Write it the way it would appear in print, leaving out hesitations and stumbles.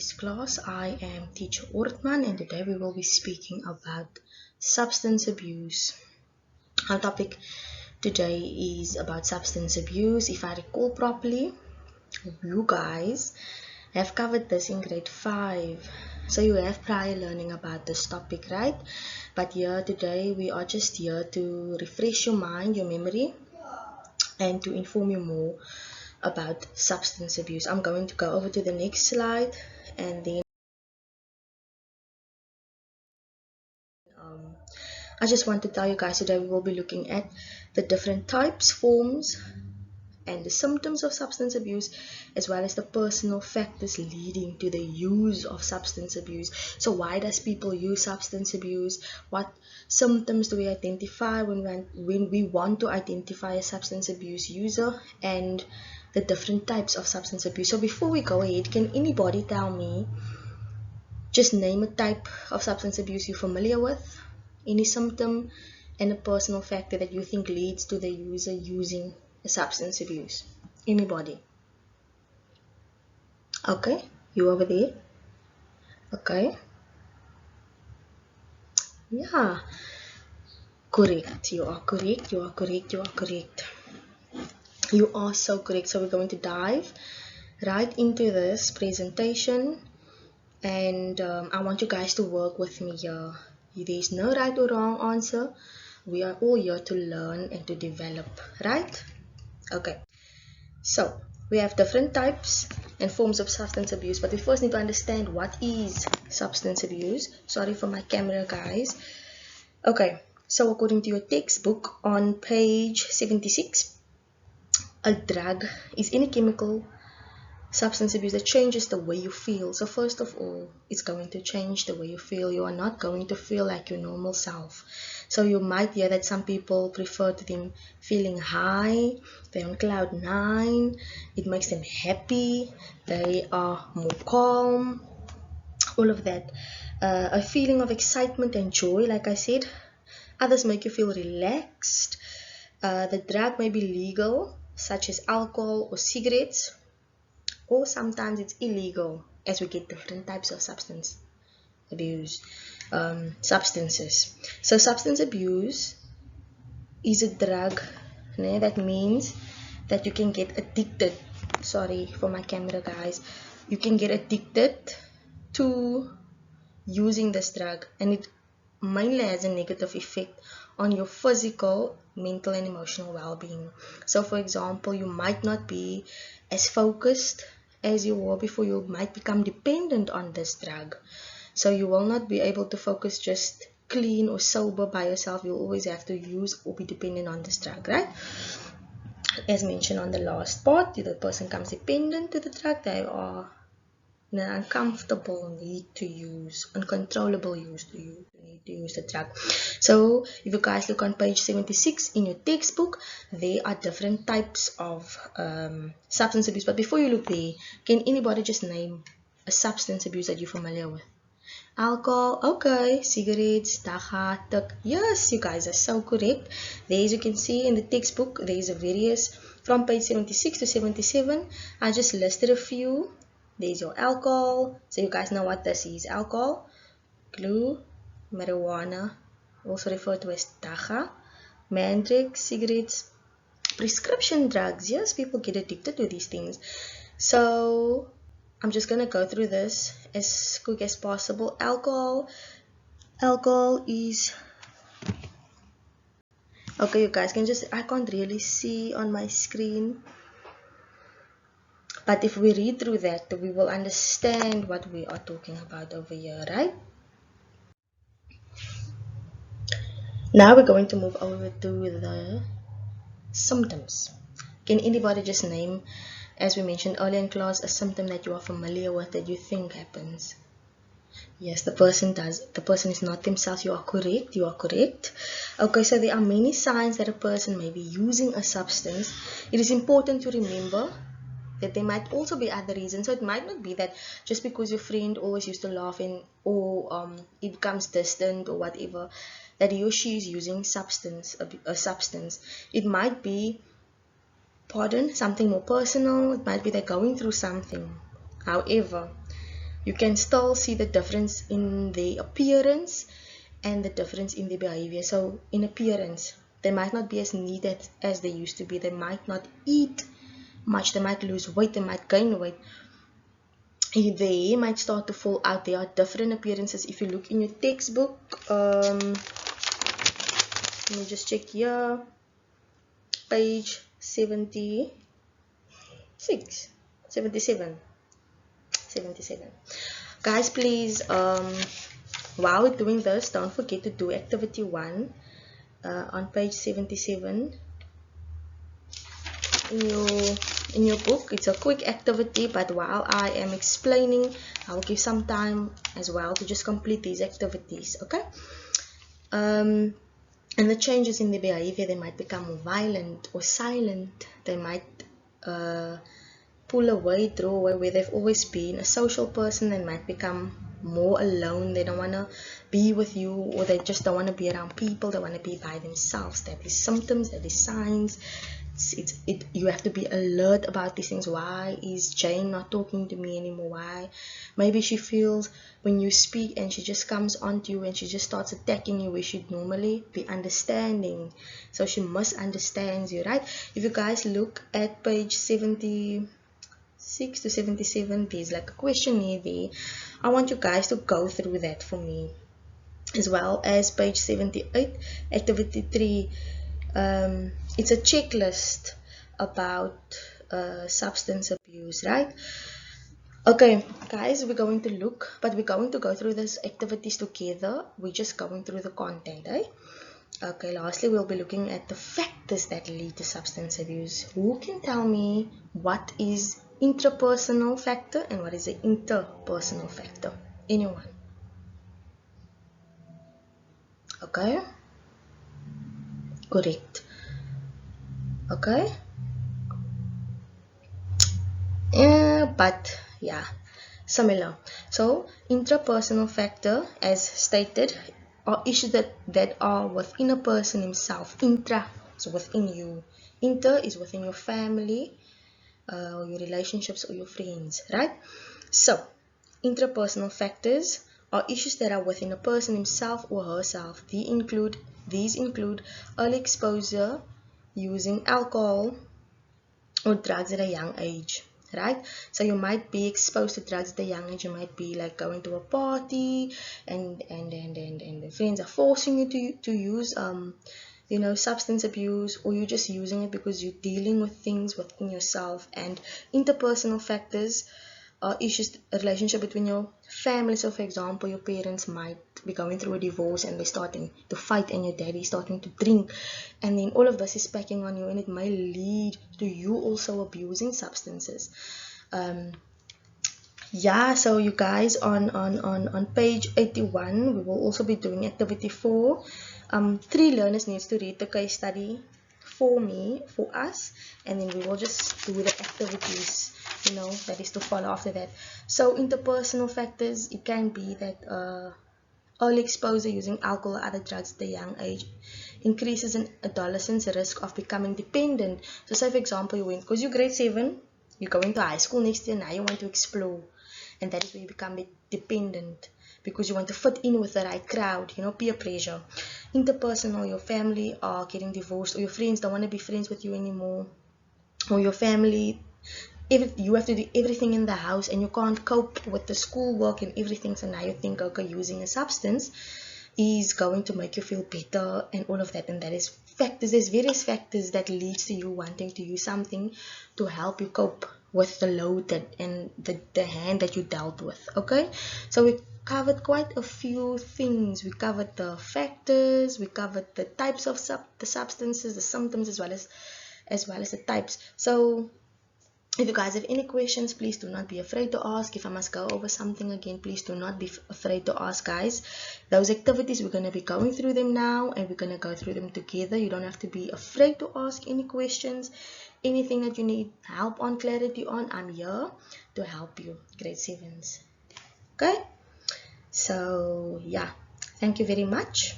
today's class. I am teacher Ortman, and today we will be speaking about substance abuse. Our topic today is about substance abuse. If I recall properly, you guys have covered this in grade 5. So you have prior learning about this topic, right? But here today we are just here to refresh your mind, your memory, and to inform you more about substance abuse. I'm going to go over to the next slide, and then I just want to tell you guys today we will be looking at the different types, forms, and the symptoms of substance abuse, as well as the personal factors leading to the use of substance abuse. So why does people use substance abuse? What symptoms do we identify when we want to identify a substance abuse user, and the different types of substance abuse. So before we go ahead, can anybody tell me, just name a type of substance abuse you're familiar with, any symptom, and a personal factor that you think leads to the user using a substance abuse? Anybody? Okay, you over there? Okay. Yeah, correct. You are correct. You are correct. You are correct. You are so correct. So we're going to dive right into this presentation, and I want you guys to work with me here. There's no right or wrong answer. We are all here to learn and to develop, right? Okay, so we have different types and forms of substance abuse, but we first need to understand what is substance abuse. Sorry for my camera, guys. Okay, so according to your textbook on page 76, a drug is any chemical substance abuse that changes the way you feel. So first of all, it's going to change the way you feel. You are not going to feel like your normal self. So you might hear that some people prefer to them feeling high, they're on cloud 9, it makes them happy, they are more calm, all of that. A feeling of excitement and joy, like I said. Others make you feel relaxed. The drug may be legal, such as alcohol or cigarettes, or sometimes it's illegal, as we get different types of substance abuse substances. So substance abuse is a drug, that means that you can get addicted. Sorry for my camera, guys. You can get addicted to using this drug, and it mainly has a negative effect on your physical, mental, and emotional well-being. So for example, you might not be as focused as you were before. You might become dependent on this drug, so you will not be able to focus just clean or sober by yourself. You'll always have to use or be dependent on this drug, right? As mentioned on the last part, the person becomes dependent to the drug. They are in an uncomfortable need to use, uncontrollable use to use, need to use the drug. So if you guys look on page 76 in your textbook, there are different types of substance abuse. But before you look there, can anybody just name a substance abuse that you're familiar with? Alcohol, okay. Cigarettes, dacha, tuk. Yes, you guys are so correct. There, as you can see in the textbook, there is a various from page 76 to 77. I just listed a few. There's your alcohol. So you guys know what this is. Alcohol, glue, marijuana, also referred to as dacha, mandrake, cigarettes, prescription drugs. Yes, people get addicted to these things. So I'm just gonna go through this as quick as possible. Alcohol is, okay, you guys can just, I can't really see on my screen, but if we read through that, we will understand what we are talking about over here, right? Now we're going to move over to the symptoms. Can anybody just name, as we mentioned earlier in class, a symptom that you are familiar with that you think happens? Yes, the person does. The person is not themselves. You are correct. You are correct. Okay, so there are many signs that a person may be using a substance. It is important to remember that there might also be other reasons. So it might not be that just because your friend always used to laugh and or it becomes distant or whatever, that he or she is using a substance. It might be, something more personal. It might be they're going through something. However, you can still see the difference in their appearance and the difference in their behavior. So in appearance, they might not be as neat as they used to be. They might not eat much. They might lose weight. They might gain weight. Their hair might start to fall out. There are different appearances. If you look in your textbook, let me just check here, page 77. Guys, please, while we're doing this, don't forget to do activity 1 on page 77 in your book. It's a quick activity, but while I am explaining, I'll give some time as well to just complete these activities. Okay. And the changes in the behavior, they might become more violent or silent. They might pull away, draw away where they've always been. A social person, they might become more alone. They don't want to be with you, or they just don't want to be around people. They want to be by themselves. That is symptoms, that is signs. You have to be alert about these things. Why is Jane not talking to me anymore? Why? Maybe she feels when you speak and she just comes onto you and she just starts attacking you, where she'd normally be understanding. So she misunderstands you, right? If you guys look at page 76 to 77, there's like a questionnaire there. I want you guys to go through that for me, as well as page 78, activity 3. It's a checklist about substance abuse, right? Okay, guys, we're going to look, but we're going to go through these activities together. We're just going through the content, eh? Okay, lastly, we'll be looking at the factors that lead to substance abuse. Who can tell me what is intrapersonal factor and what is the interpersonal factor? Anyone? Okay, correct. Okay, but yeah, similar. So intrapersonal factor, as stated, are issues that are within a person himself. Intra is within you, inter is within your family, or your relationships, or your friends, right? So intrapersonal factors are issues that are within a person himself or herself. These include early exposure using alcohol or drugs at a young age, right? So you might be exposed to drugs at a young age. You might be like going to a party and the friends are forcing you to use substance abuse, or you're just using it because you're dealing with things within yourself. And interpersonal factors are issues, a relationship between your family. So for example, your parents might be going through a divorce and they're starting to fight, and your daddy is starting to drink, and then all of this is packing on you, and it may lead to you also abusing substances. Yeah, so you guys, on page 81, we will also be doing activity 4. 3 learners needs to read the case study for us, and then we will just do the activities that is to follow after that. So interpersonal factors, it can be that early exposure using alcohol or other drugs at a young age increases an adolescent's risk of becoming dependent. So say for example, because you're grade 7, you're going to high school next year, now you want to explore, and that is where you become dependent, because you want to fit in with the right crowd, peer pressure. Interpersonal, your family are getting divorced, or your friends don't want to be friends with you anymore, or your family, you have to do everything in the house and you can't cope with the schoolwork and everything. So now you think, okay, using a substance is going to make you feel better and all of that. And that is factors. There's various factors that leads to you wanting to use something to help you cope with the load and the hand that you dealt with. Okay, so we covered quite a few things. We covered the factors, we covered the types of the substances, the symptoms, as well as the types. So if you guys have any questions, please do not be afraid to ask. If I must go over something again, please do not be afraid to ask, guys. Those activities, we're going to be going through them now, and we're going to go through them together. You don't have to be afraid to ask any questions. Anything that you need help on, clarity on, I'm here to help you, grade 7s. Okay? So, yeah. Thank you very much.